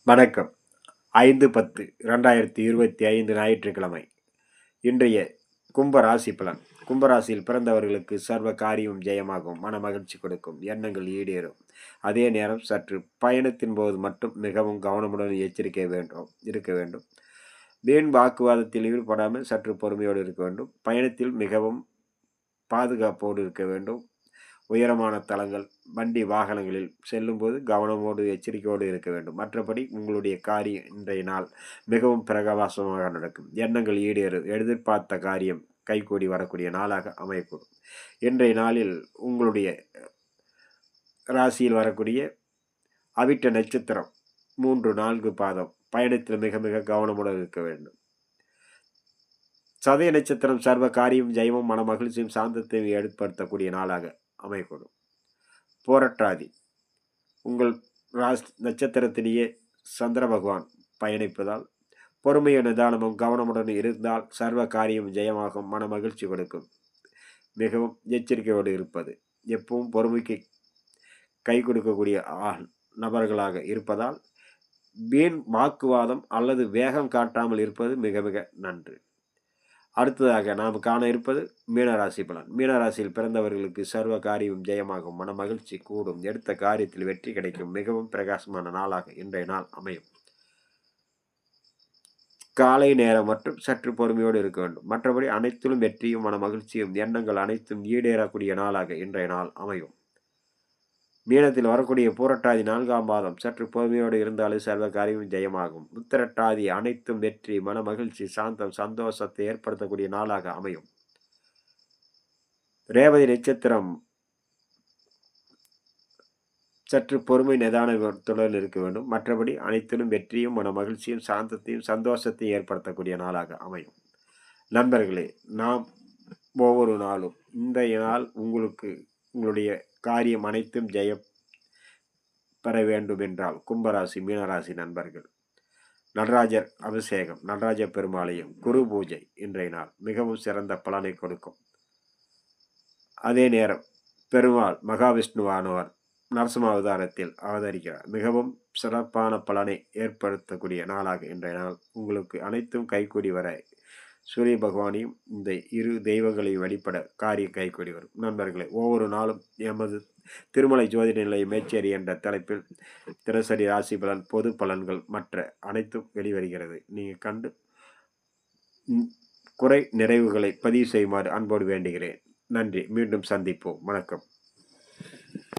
வணக்கம். 5/10/2025 ஞாயிற்றுக்கிழமை. இன்றைய கும்ப ராசி பலன். கும்பராசியில் பிறந்தவர்களுக்கு சர்வ காரியமும் ஜெயமாகும், மன மகிழ்ச்சி கொடுக்கும், எண்ணங்கள் ஈடேறும். அதே நேரம் சற்று பயணத்தின் போது மட்டும் மிகவும் கவனமுடன் எச்சரிக்கை இருக்க வேண்டும். வீண் வாக்குவாதத்தில் ஈடுபடாமல் சற்று பொறுமையோடு இருக்க வேண்டும். பயணத்தில் மிகவும் பாதுகாப்போடு இருக்க வேண்டும். உயரமான தளங்கள், வண்டி வாகனங்களில் செல்லும்போது கவனமோடு எச்சரிக்கையோடு இருக்க வேண்டும். மற்றபடி உங்களுடைய காரியம் இன்றைய நாள் மிகவும் பிரகாசமாக நடக்கும். எண்ணங்கள் ஈடேறும். எதிர்பார்த்த காரியம் கைகூடி வரக்கூடிய நாளாக அமையக்கூடும். இன்றைய நாளில் உங்களுடைய ராசியில் வரக்கூடிய அவிட்ட நட்சத்திரம் 3-4 பாதம் பயணத்தில் மிக மிக கவனமுடன் இருக்க வேண்டும். சதய நட்சத்திரம் சர்வ காரியம் ஜெயமும் மன மகிழ்ச்சியும் சாந்தத்தையும் ஏற்படுத்தக்கூடிய நாளாக அமையக்கூடும். போராட்டாதி உங்கள் நட்சத்திரத்திலேயே சந்திர பகவான் பயணிப்பதால் பொறுமையும் நிதானமும் கவனமுடன் இருந்தால் சர்வ காரியம் ஜெயமாகும், மன மகிழ்ச்சி கொடுக்கும். மிகவும் எச்சரிக்கையோடு இருப்பது, எப்பவும் பொறுமைக்கு கை கொடுக்கக்கூடிய நபர்களாக இருப்பதால் வீண் வாக்குவாதம் அல்லது வேகம் காட்டாமல் இருப்பது மிக மிக நன்று. அடுத்ததாக நாம் காண இருப்பது மீனராசி பலன். மீனராசியில் பிறந்தவர்களுக்கு சர்வ காரியம் ஜெயமாகும், மன மகிழ்ச்சி கூடும், எடுத்த காரியத்தில் வெற்றி கிடைக்கும். மிகவும் பிரகாசமான நாளாக இன்றைய நாள் அமையும். காலை நேரம் மற்றும் சற்று பொறுமையோடு இருக்க வேண்டும். மற்றபடி அனைத்திலும் வெற்றியும் மன மகிழ்ச்சியும் எண்ணங்கள் அனைத்தும் ஈடேறக்கூடிய நாளாக இன்றைய நாள் அமையும். மீனத்தில் வரக்கூடிய பூரட்டாதி 4ஆம் பாதம் சற்று பொறுமையோடு இருந்தாலே சர்வ காரியம் ஜெயமாகும். உத்திரட்டாதி அனைத்தும் வெற்றி, மன மகிழ்ச்சி, சாந்தம், சந்தோஷத்தை ஏற்படுத்தக்கூடிய நாளாக அமையும். ரேவதி நட்சத்திரம் சற்று பொறுமை நிதானத்துடன் இருக்க வேண்டும். மற்றபடி அனைத்திலும் வெற்றியும் மன மகிழ்ச்சியும் சாந்தத்தையும் சந்தோஷத்தையும் ஏற்படுத்தக்கூடிய நாளாக அமையும். நண்பர்களே, நாம் ஒவ்வொரு நாளும் இன்றைய நாள் உங்களுடைய காரியம் அனைத்தும் ஜெயம் பெற வேண்டும் என்றால் கும்பராசி மீனராசி நண்பர்கள் நடராஜர் அபிஷேகம், நடராஜ பெருமாளையும் குரு பூஜை இன்றைய நாள் மிகவும் சிறந்த பலனை கொடுக்கும். அதே நேரம் பெருமாள் மகாவிஷ்ணுவானவர் நரசிம்ம அவதாரத்தில் அவதரிக்கிறார். மிகவும் சிறப்பான பலனை ஏற்படுத்தக்கூடிய நாளாக இன்றைய நாள் உங்களுக்கு அனைத்தும் கைகூடி வர சூரிய பகவானையும் இந்த இரு தெய்வங்களையும் வழிபட காரிய கைகூடி வரும். நண்பர்களே, ஒவ்வொரு நாளும் எமது திருமலை ஜோதிட நிலைய மேச்சேரி என்ற தலைப்பில் தினசரி ராசி பலன், பொது பலன்கள் மற்ற அனைத்தும் வெளிவருகிறது. நீங்கள் கண்டு குறை நிறைவுகளை பதிவு செய்யுமாறு அன்போடு வேண்டுகிறேன். நன்றி. மீண்டும் சந்திப்போம். வணக்கம்.